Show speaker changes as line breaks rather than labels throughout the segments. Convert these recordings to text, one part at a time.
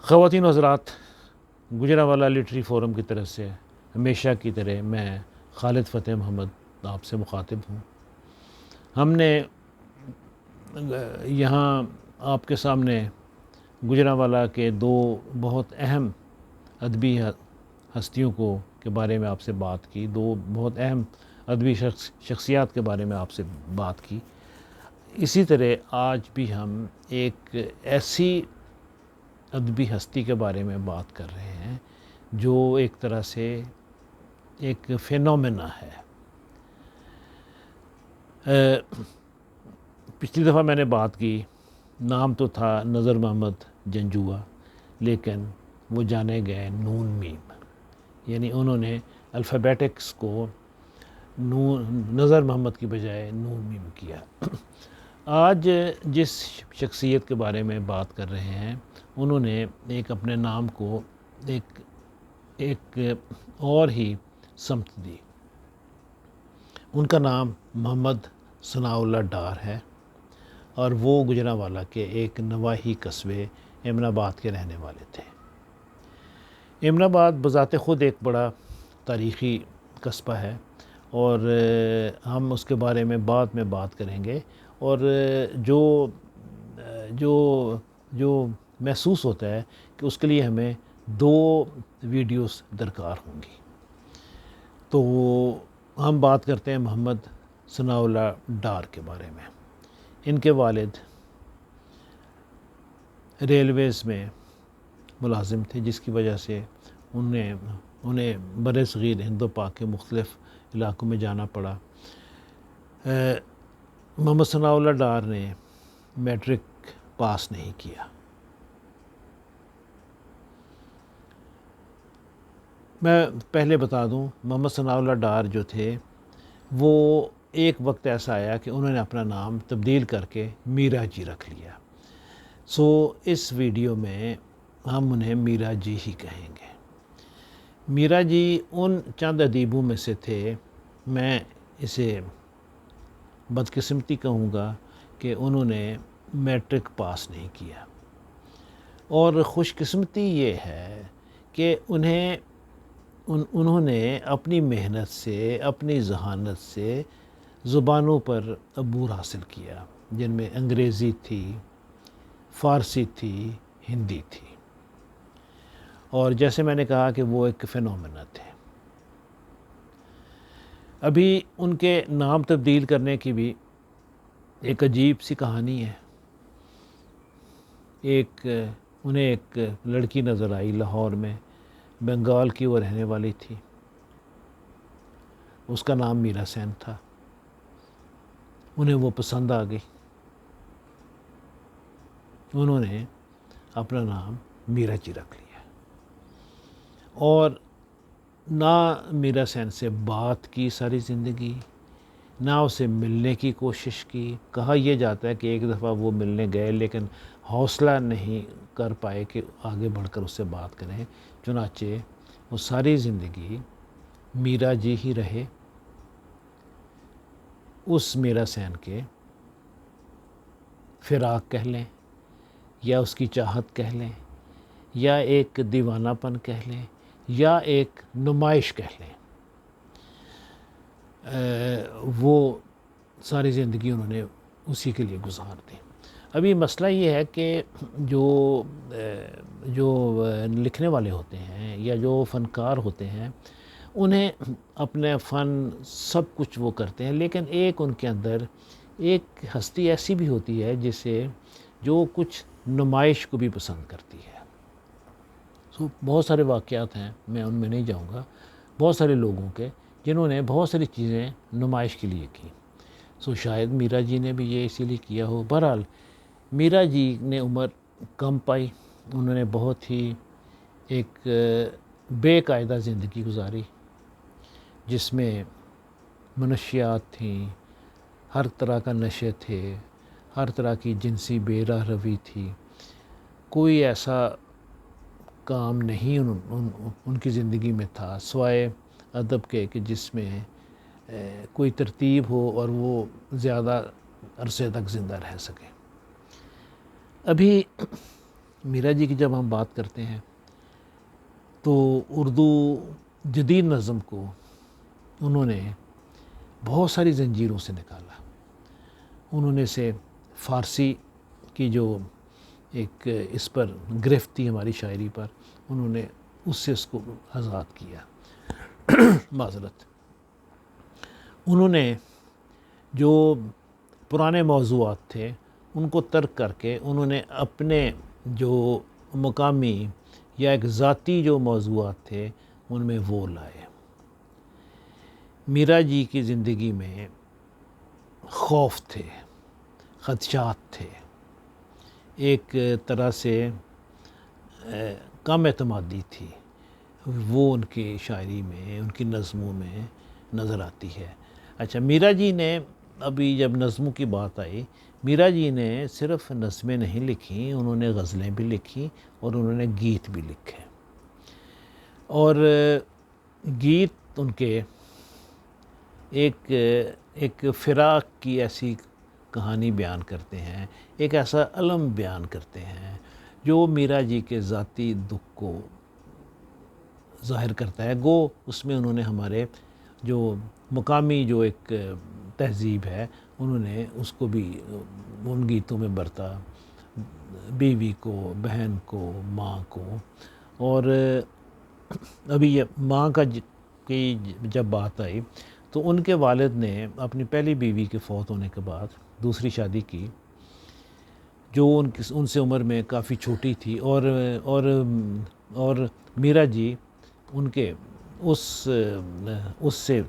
خواتین و حضرات، گجرانوالہ لٹری فورم کی طرف سے ہمیشہ کی طرح میں خالد فتح محمد آپ سے مخاطب ہوں۔ ہم نے یہاں آپ کے سامنے گجرانوالہ کے دو بہت اہم ادبی ہستیوں کے بارے میں آپ سے بات کی، دو بہت اہم ادبی شخصیات کے بارے میں آپ سے بات کی۔ اسی طرح آج بھی ہم ایک ایسی ادبی ہستی کے بارے میں بات کر رہے ہیں جو ایک طرح سے ایک فینومینا ہے۔ پچھلی دفعہ میں نے بات کی، نام تو تھا نذر محمد جنجوعہ، لیکن وہ جانے گئے نون میم، یعنی انہوں نے الفابیٹکس کو نذر محمد کی بجائے نون میم کیا۔ آج جس شخصیت کے بارے میں بات کر رہے ہیں، انہوں نے ایک اپنے نام کو ایک اور ہی سمت دی۔ ان کا نام محمد ثناءاللہ ڈار ہے اور وہ گجرانوالہ کے ایک نواحی قصبے ایمن آباد کے رہنے والے تھے۔ ایمن آباد بذات خود ایک بڑا تاریخی قصبہ ہے اور ہم اس کے بارے میں بعد میں بات کریں گے، اور جو محسوس ہوتا ہے کہ اس کے لیے ہمیں دو ویڈیوز درکار ہوں گی۔ تو ہم بات کرتے ہیں محمد ثناءاللہ ڈار کے بارے میں۔ ان کے والد ریلویز میں ملازم تھے، جس کی وجہ سے انہیں بر صغیر ہند و پاک کے مختلف علاقوں میں جانا پڑا۔ محمد ثناءاللہ ڈار نے میٹرک پاس نہیں کیا۔ میں پہلے بتا دوں، محمد ثناءاللہ ڈار جو تھے وہ ایک وقت ایسا آیا کہ انہوں نے اپنا نام تبدیل کر کے میرا جی رکھ لیا۔ اس ویڈیو میں ہم انہیں میرا جی ہی کہیں گے۔ میرا جی ان چند ادیبوں میں سے تھے، میں اسے بدقسمتی کہوں گا کہ انہوں نے میٹرک پاس نہیں کیا، اور خوش قسمتی یہ ہے کہ انہوں نے اپنی محنت سے، اپنی ذہانت سے زبانوں پر عبور حاصل کیا، جن میں انگریزی تھی، فارسی تھی، ہندی تھی، اور جیسے میں نے کہا کہ وہ ایک فینومینا تھے۔ ابھی ان کے نام تبدیل کرنے کی بھی ایک عجیب سی کہانی ہے۔ انہیں ایک لڑکی نظر آئی لاہور میں، بنگال کی وہ رہنے والی تھی، اس کا نام میرا سین تھا۔ انہیں وہ پسند آ گئی، انہوں نے اپنا نام میرا جی رکھ لیا، اور نہ میرا سین سے بات کی ساری زندگی، نہ اسے ملنے کی کوشش کی۔ کہا یہ جاتا ہے کہ ایک دفعہ وہ ملنے گئے، لیکن حوصلہ نہیں کر پائے کہ آگے بڑھ کر اس سے بات کریں، چنانچہ وہ ساری زندگی میرا جی ہی رہے، اس میرا سین کے فراق کہہ لیں، یا اس کی چاہت کہہ لیں، یا ایک دیوانہ پن کہہ لیں، یا ایک نمائش کہہ لیں۔ وہ ساری زندگی انہوں نے اسی کے لیے گزار دی۔ ابھی مسئلہ یہ ہے کہ جو لکھنے والے ہوتے ہیں یا جو فنکار ہوتے ہیں، انہیں اپنے فن سب کچھ وہ کرتے ہیں، لیکن ایک ان کے اندر ایک ہستی ایسی بھی ہوتی ہے جو کچھ نمائش کو بھی پسند کرتی ہے۔ بہت سارے واقعات ہیں، میں ان میں نہیں جاؤں گا، بہت سارے لوگوں کے جنہوں نے بہت ساری چیزیں نمائش کے لیے کی۔ شاید میرا جی نے بھی یہ اسی لیے کیا ہو۔ بہرحال میرا جی نے عمر کم پائی، انہوں نے بہت ہی ایک بے قاعدہ زندگی گزاری، جس میں منشیات تھیں، ہر طرح کا نشے تھے، ہر طرح کی جنسی بے راہ روی تھی۔ کوئی ایسا کام نہیں ان کی زندگی میں تھا سوائے ادب کے کہ جس میں کوئی ترتیب ہو اور وہ زیادہ عرصے تک زندہ رہ سکے۔ ابھی میرا جی کی جب ہم بات کرتے ہیں تو اردو جدید نظم کو انہوں نے بہت ساری زنجیروں سے نکالا. انہوں نے سے فارسی کی جو ایک اس پر گرفت تھی ہماری شاعری پر، انہوں نے اس سے اس کو آزاد کیا. معذرت. انہوں نے جو پرانے موضوعات تھے ان کو ترک کر کے انہوں نے اپنے جو مقامی یا ایک ذاتی جو موضوعات تھے ان میں وہ لائے. میرا جی کی زندگی میں خوف تھے، خدشات تھے، ایک طرح سے کم اعتمادی تھی، وہ ان کی شاعری میں، ان کی نظموں میں نظر آتی ہے. اچھا، میرا جی نے ابھی جب نظموں کی بات آئی، میرا جی نے صرف نظمیں نہیں لکھیں، انہوں نے غزلیں بھی لکھیں اور انہوں نے گیت بھی لکھے. اور گیت ان کے ایک فراق کی ایسی کہانی بیان کرتے ہیں، ایک ایسا علم بیان کرتے ہیں جو میرا جی کے ذاتی دکھ کو ظاہر کرتا ہے. گو اس میں انہوں نے ہمارے جو مقامی جو ایک تہذیب ہے انہوں نے اس کو بھی ان گیتوں میں برتا، بیوی کو، بہن کو، ماں کو. اور ابھی یہ ماں کی جب بات آئی تو ان کے والد نے اپنی پہلی بیوی کے فوت ہونے کے بعد دوسری شادی کی جو ان سے عمر میں کافی چھوٹی تھی. اور میرا جی ان کے اس سے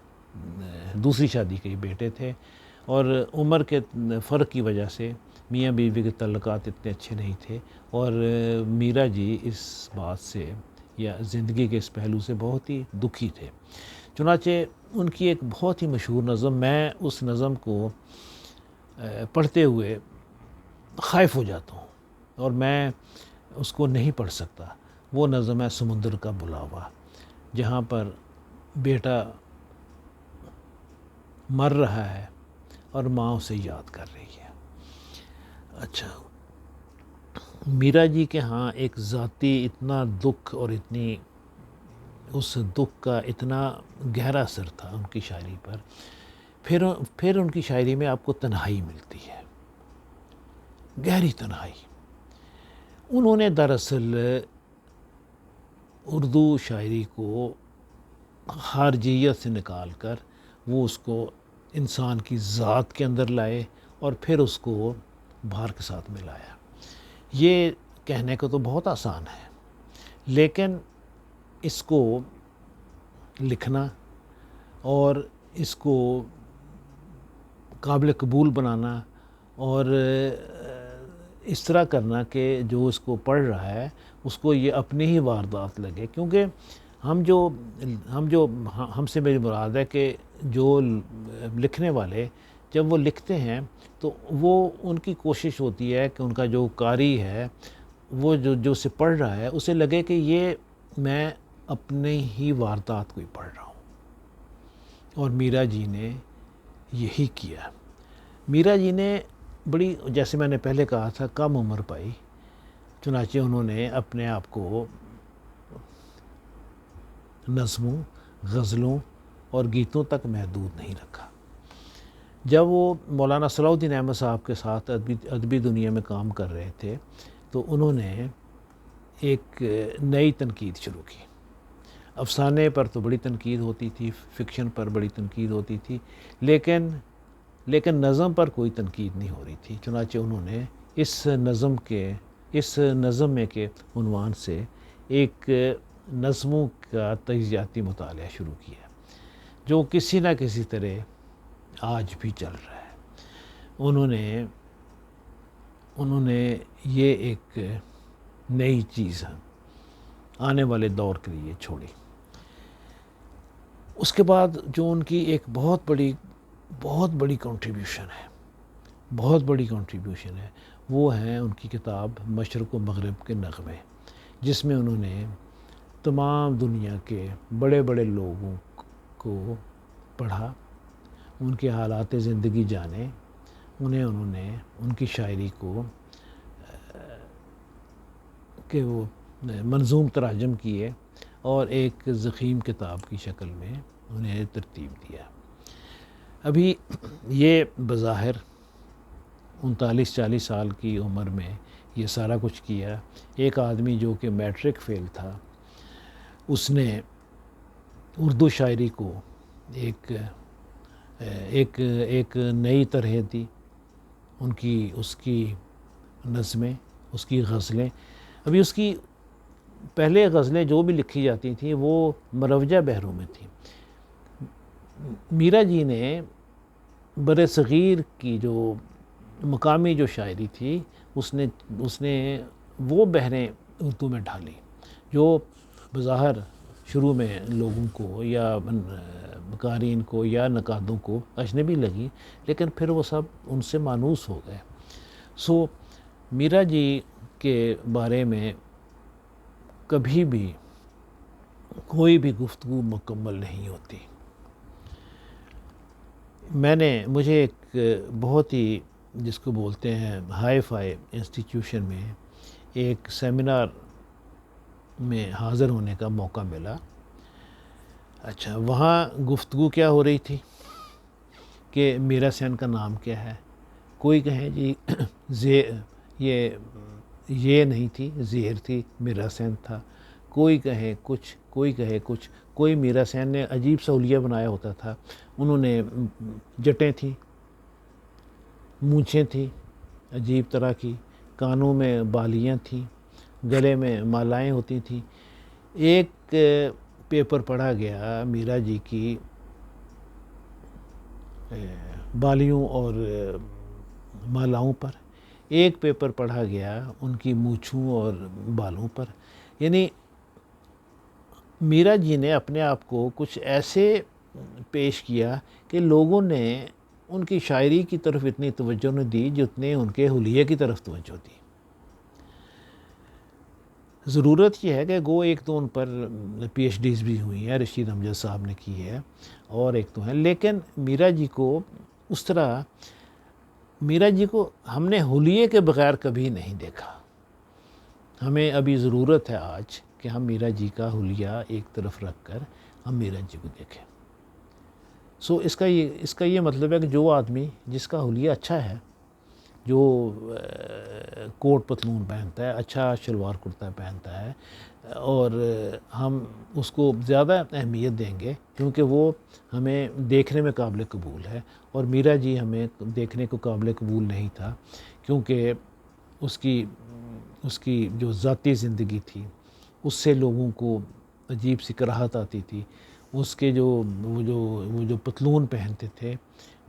دوسری شادی کے بیٹے تھے، اور عمر کے فرق کی وجہ سے میاں بیوی کے تعلقات اتنے اچھے نہیں تھے، اور میرا جی اس بات سے یا زندگی کے اس پہلو سے بہت ہی دکھی تھے. چنانچہ ان کی ایک بہت ہی مشہور نظم، میں اس نظم کو پڑھتے ہوئے خائف ہو جاتا ہوں اور میں اس کو نہیں پڑھ سکتا. وہ نظم ہے سمندر کا بلاوا، جہاں پر بیٹا مر رہا ہے اور ماں اسے یاد کر رہی ہے. اچھا، میرا جی کے ہاں ایک ذاتی اتنا دکھ اور اتنی اس دکھ کا اتنا گہرا اثر تھا ان کی شاعری پر. پھر ان کی شاعری میں آپ کو تنہائی ملتی ہے، گہری تنہائی. انہوں نے دراصل اردو شاعری کو خارجیت سے نکال کر وہ اس کو انسان کی ذات کے اندر لائے اور پھر اس کو باہر کے ساتھ ملایا. یہ کہنے کو تو بہت آسان ہے، لیکن اس کو لکھنا اور اس کو قابل قبول بنانا اور اس طرح کرنا کہ جو اس کو پڑھ رہا ہے اس کو یہ اپنی ہی واردات لگے. کیونکہ ہم سے میری مراد ہے کہ جو لکھنے والے جب وہ لکھتے ہیں تو وہ ان کی کوشش ہوتی ہے کہ ان کا جو قاری ہے وہ جو اسے پڑھ رہا ہے اسے لگے کہ یہ میں اپنے ہی واردات کو ہی پڑھ رہا ہوں. اور میرا جی نے یہی کیا. میرا جی نے بڑی، جیسے میں نے پہلے کہا تھا، کم عمر پائی، چنانچہ انہوں نے اپنے آپ کو نظموں، غزلوں اور گیتوں تک محدود نہیں رکھا. جب وہ مولانا صلاح الدین احمد صاحب کے ساتھ ادبی دنیا میں کام کر رہے تھے تو انہوں نے ایک نئی تنقید شروع کی. افسانے پر تو بڑی تنقید ہوتی تھی، فکشن پر بڑی تنقید ہوتی تھی، لیکن نظم پر کوئی تنقید نہیں ہو رہی تھی. چنانچہ انہوں نے اس نظم میں کے عنوان سے ایک نظموں کا تجزیاتی مطالعہ شروع کیا جو کسی نہ کسی طرح آج بھی چل رہا ہے. انہوں نے یہ ایک نئی چیز آنے والے دور کے لیے چھوڑی. اس کے بعد جو ان کی ایک بہت بڑی کنٹریبیوشن ہے وہ ہے ان کی کتاب مشرق و مغرب کے نغمے، جس میں انہوں نے تمام دنیا کے بڑے بڑے لوگوں کو پڑھا، ان کے حالات زندگی جانے، انہوں نے ان کی شاعری کو کہ وہ منظوم تراجم کیے اور ایک ضخیم کتاب کی شکل میں انہیں ترتیب دیا۔ ابھی یہ بظاہر 39-40 سال کی عمر میں یہ سارا کچھ کیا، ایک آدمی جو کہ میٹرک فیل تھا، اس نے اردو شاعری کو ایک نئی طرح دی، اس کی نظمیں، اس کی غزلیں۔ ابھی اس کی پہلے غزلیں جو بھی لکھی جاتی تھیں وہ مروجہ بحروں میں تھیں۔ میرا جی نے بر صغیر کی جو مقامی جو شاعری تھی اس نے وہ بحریں اردو میں ڈھالی جو بظاہر شروع میں لوگوں کو یا قارئین کو یا نقادوں کو اجنبی لگی، لیکن پھر وہ سب ان سے مانوس ہو گئے۔ سو میرا جی کے بارے میں کبھی بھی کوئی بھی گفتگو مکمل نہیں ہوتی۔ مجھے ایک بہت ہی جس کو بولتے ہیں ہائی فائی انسٹیٹیوشن میں ایک سیمینار میں حاضر ہونے کا موقع ملا۔ اچھا، وہاں گفتگو کیا ہو رہی تھی کہ میرا سین کا نام کیا ہے؟ کوئی کہے جی یہ نہیں تھی، زیر تھی، میرا سین تھا۔ کوئی کہے کچھ، کوئی کہے کچھ۔ کوئی میرا سین نے عجیب سا حلیہ بنایا ہوتا تھا، انہوں نے جٹیں تھیں، مونچھیں تھیں عجیب طرح کی، کانوں میں بالیاں تھیں، گلے میں مالائیں ہوتی تھیں۔ ایک پیپر پڑھا گیا میرا جی کی بالیوں اور مالاؤں پر، ایک پیپر پڑھا گیا ان کی مونچھوں اور بالوں پر۔ یعنی میرا جی نے اپنے آپ کو کچھ ایسے پیش کیا کہ لوگوں نے ان کی شاعری کی طرف اتنی توجہ نہ دی جتنے ان کے حلیے کی طرف توجہ دی۔ ضرورت یہ ہے کہ گو ایک تو ان پر پی ایچ ڈیز بھی ہوئی ہیں، رشید امجد صاحب نے کی ہے اور ایک تو ہیں، لیکن میرا جی کو اس طرح میرا جی کو ہم نے حلیے کے بغیر کبھی نہیں دیکھا۔ ہمیں ابھی ضرورت ہے آج کہ ہم میرا جی کا حلیہ ایک طرف رکھ کر ہم میرا جی کو دیکھیں۔ سو اس کا یہ مطلب ہے کہ جو آدمی جس کا حلیہ اچھا ہے، جو کوٹ پتلون پہنتا ہے، اچھا شلوار کرتا پہنتا ہے، اور ہم اس کو زیادہ اہمیت دیں گے کیونکہ وہ ہمیں دیکھنے میں قابل قبول ہے، اور میرا جی ہمیں دیکھنے کو قابل قبول نہیں تھا کیونکہ اس کی جو ذاتی زندگی تھی اس سے لوگوں کو عجیب سی کراہت آتی تھی۔ اس کے وہ جو پتلون پہنتے تھے،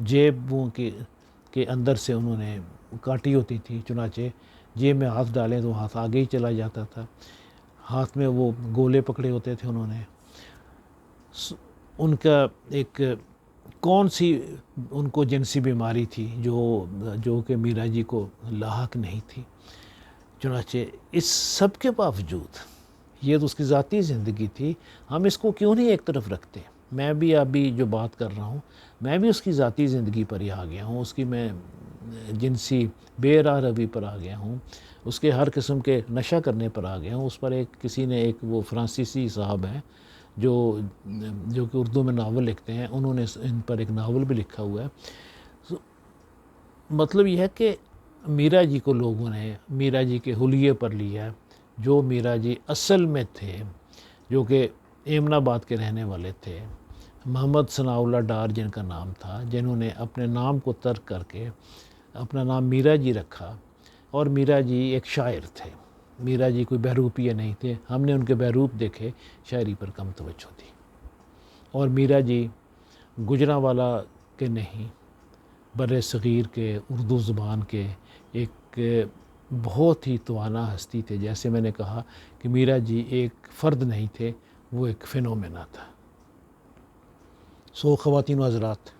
جیبوں کے اندر سے انہوں نے کاٹی ہوتی تھی، چنانچہ جیب میں ہاتھ ڈالیں تو ہاتھ آگے ہی چلا جاتا تھا، ہاتھ میں وہ گولے پکڑے ہوتے تھے انہوں نے۔ ان کا ایک کون سی ان کو جنسی بیماری تھی جو کہ میرا جی کو لاحق نہیں تھی۔ چنانچہ اس سب کے باوجود یہ تو اس کی ذاتی زندگی تھی، ہم اس کو کیوں نہیں ایک طرف رکھتے؟ میں بھی ابھی جو بات کر رہا ہوں میں بھی اس کی ذاتی زندگی پر ہی آ گیا ہوں، اس کی میں جنسی بے راہ روی پر آ گیا ہوں، اس کے ہر قسم کے نشہ کرنے پر آ گیا ہوں۔ اس پر کسی نے وہ فرانسیسی صاحب ہیں جو کہ اردو میں ناول لکھتے ہیں، انہوں نے ان پر ایک ناول بھی لکھا ہوا ہے۔ مطلب یہ ہے کہ میرا جی کو لوگوں نے میرا جی کے حلیے پر لیا، جو میرا جی اصل میں تھے، جو کہ ایمن آباد کے رہنے والے تھے، محمد ثناء اللہ ڈار جن کا نام تھا، جنہوں نے اپنے نام کو ترک کر کے اپنا نام میرا جی رکھا، اور میرا جی ایک شاعر تھے، میرا جی کوئی بہروپیہ نہیں تھے۔ ہم نے ان کے بہروپ دیکھے، شاعری پر کم توجہ دی۔ اور میرا جی گجرانوالہ کے نہیں، بر صغیر کے اردو زبان کے ایک بہت ہی توانا ہستی تھے۔ جیسے میں نے کہا کہ میرا جی ایک فرد نہیں تھے، وہ ایک فینومینا تھا۔ سو خواتین و حضرات،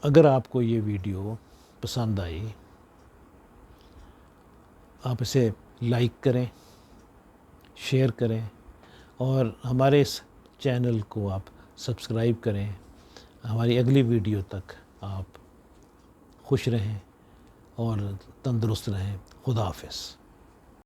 اگر آپ کو یہ ویڈیو پسند آئی، آپ اسے لائک کریں، شیئر کریں، اور ہمارے اس چینل کو آپ سبسکرائب کریں۔ ہماری اگلی ویڈیو تک آپ خوش رہیں اور تندرست رہیں۔ خدا حافظ۔